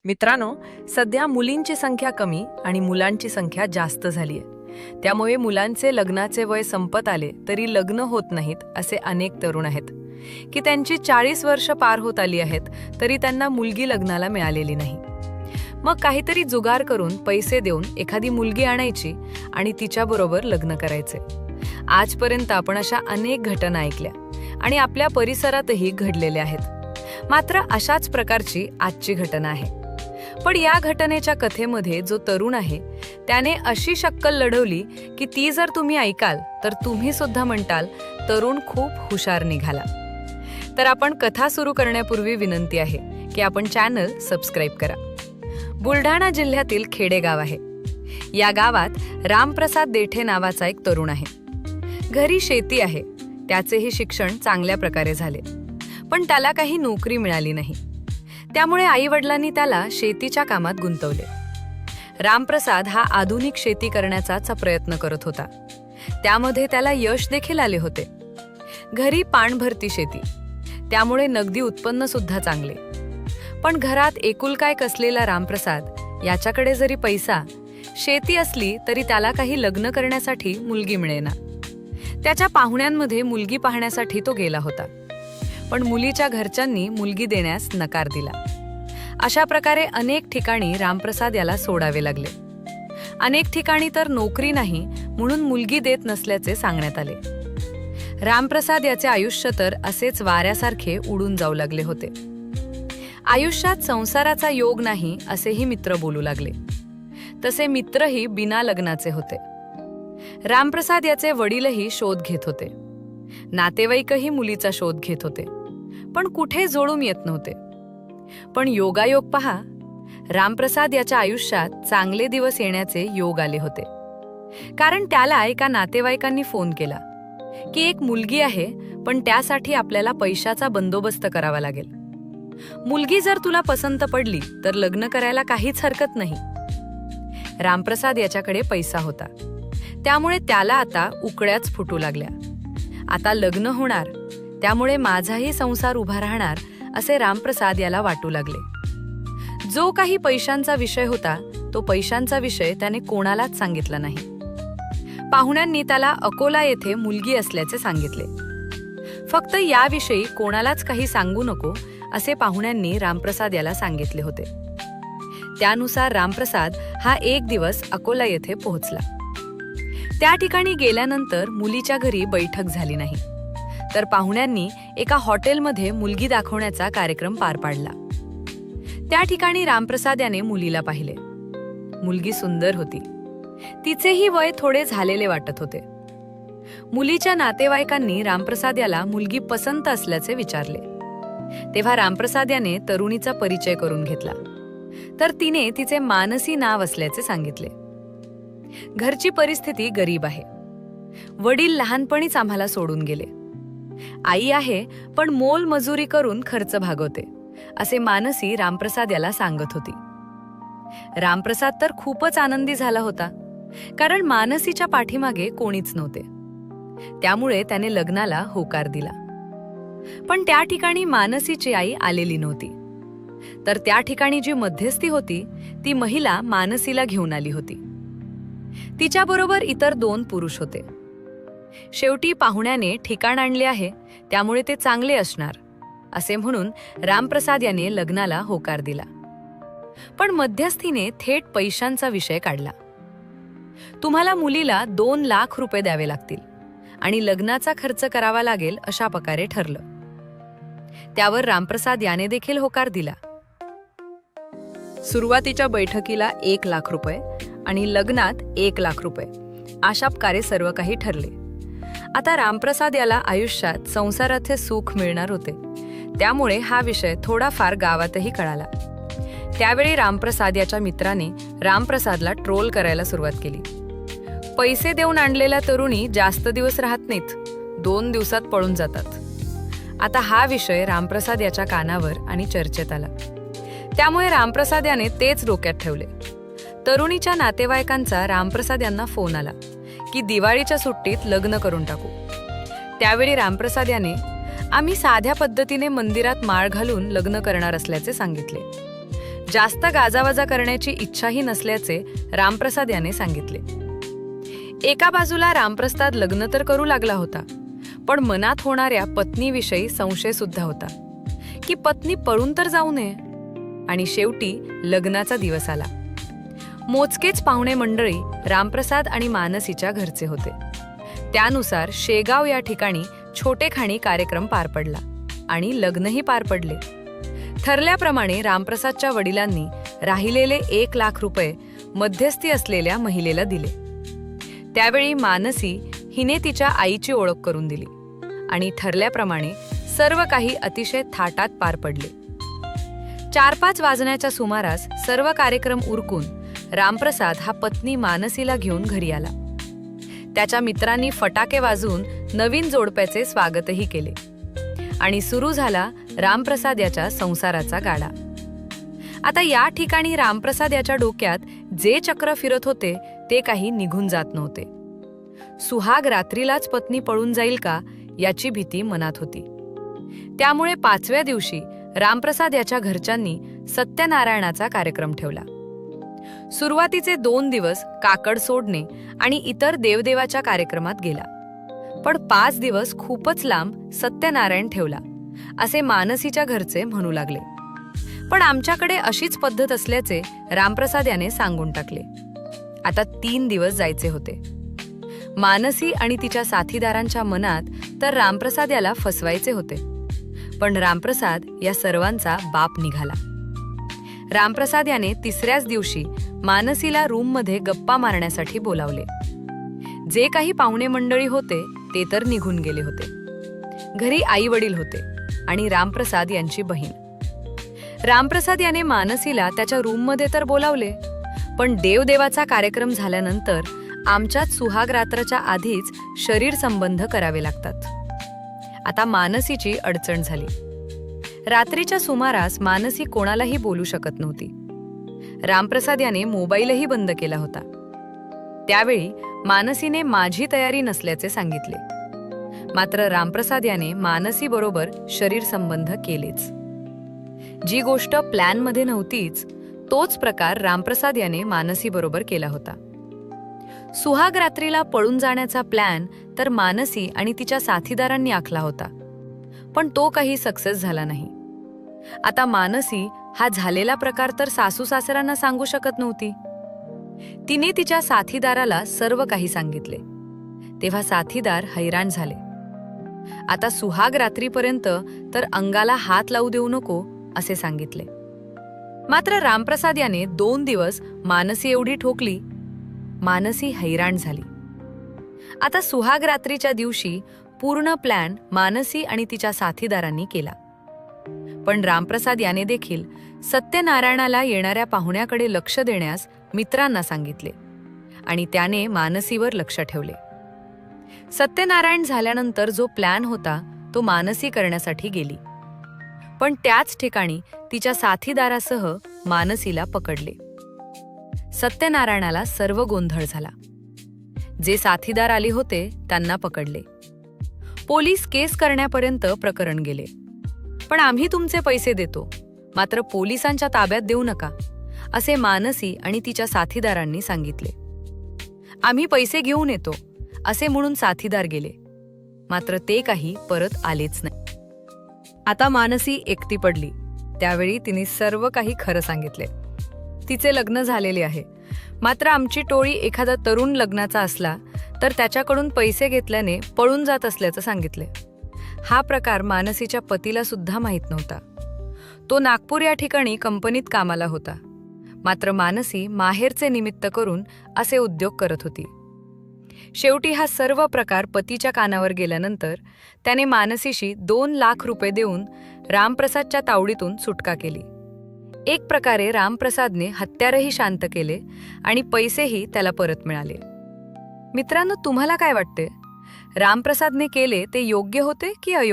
मित्रांनो, सध्या मुलींची संख्या कमी आणि मुलांची संख्या जास्त झाली आहे. त्यामुळे मुलांचे लग्नाचे वय संपत आले तरी लग्न होत नाहीत असे अनेक तरुण आहेत की त्यांची 40 वर्ष पार होत आली आहेत तरी त्यांना मुलगी लग्नाला मिळालेली नाही. मग काहीतरी जुगार करून पैसे देऊन एखादी मुलगी आणायची आणि तिच्याबरोबर लग्न करायचे. आजपर्यंत आपण अशा अनेक घटना ऐकल्या आणि आपल्या परिसरातही घडलेल्या आहेत. मात्र अशाच प्रकारची आजची घटना आहे. पण या घटनेच्या कथेमध्ये जो तरुण आहे त्याने अशी शक्कल लढवली की ती जर तुम्ही ऐकाल तर तुम्ही सुद्धा म्हणताल तरुण खूप हुशार निघाला. तर आपण कथा सुरू करण्यापूर्वी विनंती आहे की आपण चॅनल सबस्क्राईब करा. बुलढाणा जिल्ह्यातील खेडेगाव आहे. या गावात रामप्रसाद देठे नावाचा एक तरुण आहे. घरी शेती आहे. त्याचेही शिक्षण चांगल्या प्रकारे झाले, पण त्याला काही नोकरी मिळाली नाही. त्यामुळे आईवडिलांनी त्याला शेतीच्या कामात गुंतवले. रामप्रसाद हा आधुनिक शेती करण्याचा प्रयत्न करत होता. त्यामध्ये त्याला यश देखील आले होते. घरी पाणभरती शेती, त्यामुळे नगदी उत्पन्न सुद्धा चांगले. पण घरात एकुलका एक असलेला रामप्रसाद याच्याकडे जरी पैसा, शेती असली तरी त्याला काही लग्न करण्यासाठी मुलगी मिळेना. त्याच्या पाहुण्यांमध्ये मुलगी पाहण्यासाठी तो गेला होता, पण मुलीच्या घरच्यांनी मुलगी देण्यास नकार दिला. अशा प्रकारे अनेक ठिकाणी रामप्रसाद याला सोडावे लागले. अनेक ठिकाणी तर नोकरी नाही म्हणून मुलगी देत नसल्याचे सांगण्यात आले. रामप्रसाद याचे आयुष्य तर असेच वाऱ्यासारखे उडून जाऊ लागले होते. आयुष्यात संसाराचा योग नाही असेही मित्र बोलू लागले. तसे मित्रही बिना लग्नाचे होते. रामप्रसाद याचे वडीलही शोध घेत होते. नातेवाईकही मुलीचा शोध घेत होते, पण कुठे जोडून येत नव्हते. पण योगायोग पहा, रामप्रसाद याच्या आयुष्यात चांगले दिवस येण्याचे योग आले होते. कारण त्याला एका नातेवाईकांनी फोन केला की एक मुलगी आहे, पण त्यासाठी आपल्याला पैशाचा बंदोबस्त करावा लागेल. मुलगी जर तुला पसंत पडली तर लग्न करायला काहीच हरकत नाही. रामप्रसाद याच्याकडे पैसा होता, त्यामुळे त्याला आता उकळ्याच फुटू लागल्या. आता लग्न होणार, त्यामुळे माझाही संसार उभा राहणार असे रामप्रसाद याला वाटू लागले. जो काही पैशांचा विषय होता तो पैशांचा विषय त्याने कोणालाच सांगितला नाही. पाहुण्यांनी त्याला अकोला येथे मुलगी असल्याचे सांगितले. फक्त याविषयी कोणालाच काही सांगू नको असे पाहुण्यांनी रामप्रसाद याला सांगितले होते. त्यानुसार रामप्रसाद हा एक दिवस अकोला येथे पोहोचला. त्या ठिकाणी गेल्यानंतर मुलीच्या घरी बैठक झाली नाही, तर पाहुण्यांनी एका हॉटेलमध्ये मुलगी दाखवण्याचा कार्यक्रम पार पाडला. त्या ठिकाणी रामप्रसाद याने मुलीला पाहिले. मुलगी सुंदर होती. तिचेही वय थोडे झालेले वाटत होते. मुलीच्या नातेवाईकांनी रामप्रसाद याला मुलगी पसंत असल्याचे विचारले. तेव्हा रामप्रसाद याने तरुणीचा परिचय करून घेतला, तर तिने तिचे मानसी नाव असल्याचे सांगितले. घरची परिस्थिती गरीब आहे. वडील लहानपणीच आम्हाला सोडून गेले. आई आहे, पण मोल मजुरी करून खर्च भागवते असे मानसी रामप्रसाद याला सांगत होती. रामप्रसाद तर खूपच आनंदी झाला होता, कारण मानसीच्या पाठीमागे कोणीच नव्हते. त्यामुळे त्याने लग्नाला होकार दिला. पण त्या ठिकाणी मानसीची आई आलेली नव्हती, तर त्या ठिकाणी जी मध्यस्थी होती ती महिला मानसीला घेऊन आली होती. तिच्याबरोबर इतर 2 पुरुष होते. शेवटी पाहुण्याने ठिकाण आणले आहे, त्यामुळे ते चांगले असणार असे म्हणून रामप्रसाद याने लग्नाला होकार दिला. पण मध्यस्थीने थेट पैशांचा विषय काढला. तुम्हाला मुलीला 2 लाख रुपये द्यावे लागतील आणि लग्नाचा खर्च करावा लागेल अशा प्रकारे ठरलं. त्यावर रामप्रसाद याने देखील होकार दिला. सुरुवातीच्या बैठकीला 1 लाख रुपये आणि लग्नात 1 लाख रुपये अशा प्रकारे सर्व काही ठरले. आता रामप्रसाद याला आयुष्यात संसाराचे सुख मिळणार होते, त्यामुळे हा विषय थोडाफार गावातही कळाला. त्यावेळी रामप्रसाद याच्या मित्राने रामप्रसादला ट्रोल करायला सुरुवात केली. पैसे देऊन आणलेल्या तरुणी जास्त दिवस राहत नाहीत, 2 दिवसात पळून जातात. आता हा विषय रामप्रसाद याच्या कानावर आणि चर्चेत आला. त्यामुळे रामप्रसाद याने तेच डोक्यात ठेवले. तरुणीच्या नातेवाईकांचा रामप्रसाद यांना फोन आला की दिवाळीच्या सुट्टीत लग्न करून टाकू. त्यावेळी रामप्रसाद याने आम्ही साध्या पद्धतीने मंदिरात माळ घालून लग्न करणार असल्याचे सांगितले. जास्त गाजावाजा करण्याची इच्छाही नसल्याचे रामप्रसाद याने सांगितले. एका बाजूला रामप्रसाद लग्न तर करू लागला होता, पण मनात होणाऱ्या पत्नीविषयी संशय सुद्धा होता की पत्नी पळून तर जाऊ नये. आणि शेवटी लग्नाचा दिवस आला. मोजकेच पाहुणे मंडळी रामप्रसाद आणि मानसीच्या घरचे होते. त्यानुसार शेगाव या ठिकाणी छोटेखानी कार्यक्रम पार पडला आणि लग्नही पार पडले. ठरल्याप्रमाणे रामप्रसादच्या वडिलांनी राहिलेले 1 लाख रुपये मध्यस्थी असलेल्या महिलेला दिले. त्यावेळी मानसी हिने तिच्या आईची ओळख करून दिली आणि ठरल्याप्रमाणे सर्व काही अतिशय थाटात पार पडले. 4-5 वाजण्याच्या सुमारास सर्व कार्यक्रम उरकून रामप्रसाद हा पत्नी मानसीला घेऊन घरी आला. त्याच्या मित्रांनी फटाके वाजवून नवीन जोडप्याचे स्वागतही केले आणि सुरू झाला रामप्रसाद याच्या संसाराचा गाडा. आता या ठिकाणी रामप्रसाद याच्या डोक्यात जे चक्र फिरत होते ते काही निघून जात नव्हते. सुहाग रात्रीलाच पत्नी पळून जाईल का याची भीती मनात होती. त्यामुळे 5व्या दिवशी रामप्रसाद याच्या घरच्यांनी सत्यनारायणाचा कार्यक्रम ठेवला. सुरुवातीचे 2 दिवस काकड सोडणे आणि इतर देवदेवाच्या कार्यक्रमात गेला, पण 5 दिवस खूपच लांब सत्यनारायण ठेवला असे मानसीच्या घरचे म्हणू लागले. पण आमच्याकडे अशीच पद्धत असल्याचे रामप्रसाद याने सांगून टाकले. आता 3 दिवस जायचे होते. मानसी आणि तिच्या साथीदारांच्या मनात तर रामप्रसाद याला फसवायचे होते, पण रामप्रसाद या सर्वांचा बाप निघाला. रामप्रसाद याने 3ऱ्याच दिवशी मानसीला रूममध्ये गप्पा मारण्यासाठी बोलावले. जे काही पाहुणे मंडळी होते ते तर निघून गेले होते. घरी आई वडील होते आणि रामप्रसाद यांची बहीण. रामप्रसाद याने मानसीला त्याच्या रूममध्ये तर बोलावले, पण देवदेवाचा कार्यक्रम झाल्यानंतर आमच्यात सुहाग रात्राच्या आधीच शरीर संबंध करावे लागतात. आता मानसीची अडचण झाली. रात्रीच्या सुमारास मानसी कोणालाही बोलू शकत नव्हती. रामप्रसाद याने मोबाईलही बंद केला होता. त्यावेळी मानसीने माझी तयारी नसल्याचे सांगितले. मात्र रामप्रसाद याने मानसी बरोबर शरीर संबंध केलेच. जी गोष्ट प्लॅनमध्ये नव्हतीच तोच प्रकार रामप्रसाद याने मानसी बरोबर केला होता. सुहाग रात्रीला पळून जाण्याचा प्लॅन तर मानसी आणि तिच्या साथीदारांनी आखला होता, पण तो काही सक्सेस झाला नाही. आता मानसी हा झालेला प्रकार तर सासू सासऱ्यांना सांगू शकत नव्हती. तिने तिच्या साथीदाराला सर्व काही सांगितले. तेव्हा साथीदार हैराण झाले. आता सुहाग रात्रीपर्यंत तर अंगाला हात लावू देऊ नको असे सांगितले. मात्र रामप्रसाद याने 2 दिवस मानसी एवढी ठोकली. मानसी हैराण झाली. आता सुहाग रात्रीच्या दिवशी पूर्ण प्लॅन मानसी आणि तिच्या साथीदारांनी केला, पण रामप्रसाद याने देखील सत्यनारायणाला येणाऱ्या पाहुण्याकडे लक्ष देण्यास मित्रांना सांगितले आणि त्याने मानसीवर लक्ष ठेवले. सत्यनारायण झाल्यानंतर जो प्लॅन होता तो मानसी करण्यासाठी गेली, पण त्याच ठिकाणी तिच्या साथीदारासह मानसीला पकडले. सत्यनारायणाला सर्व गोंधळ झाला. जे साथीदार आले होते त्यांना पकडले. पोलीस केस करण्यापर्यंत प्रकरण गेले. पण आम्ही तुमचे पैसे देतो, मात्र पोलिसांच्या ताब्यात देऊ नका असे मानसी आणि तिच्या साथीदारांनी सांगितले. आम्ही पैसे घेऊन येतो असे म्हणून साथीदार गेले, मात्र ते काही परत आलेच नाही. आता मानसी एकटी पडली. त्यावेळी तिने सर्व काही खरं सांगितले. तिचे लग्न झालेले आहे, मात्र आमची टोळी एखादा तरुण लग्नाचा असला तर त्याच्याकडून पैसे घेतल्याने पळून जात असल्याचं सांगितले. हा प्रकार मानसीच्या पतीला सुद्धा माहीत नव्हता. तो नागपूर या ठिकाणी कंपनीत कामाला होता, मात्र मानसी माहेरचे निमित्त करून असे उद्योग करत होती. शेवटी हा सर्व प्रकार पतीच्या कानावर गेल्यानंतर त्याने मानसीशी 2 लाख रुपये देऊन रामप्रसादच्या तावडीतून सुटका केली. एक प्रकारे रामप्रसादने हत्यारही शांत केले आणि पैसेही त्याला परत मिळाले. मित्रांनो, तुम्हाला काय वाटते? रामप्रसादने केले ते योग्य होते की अयोग्य?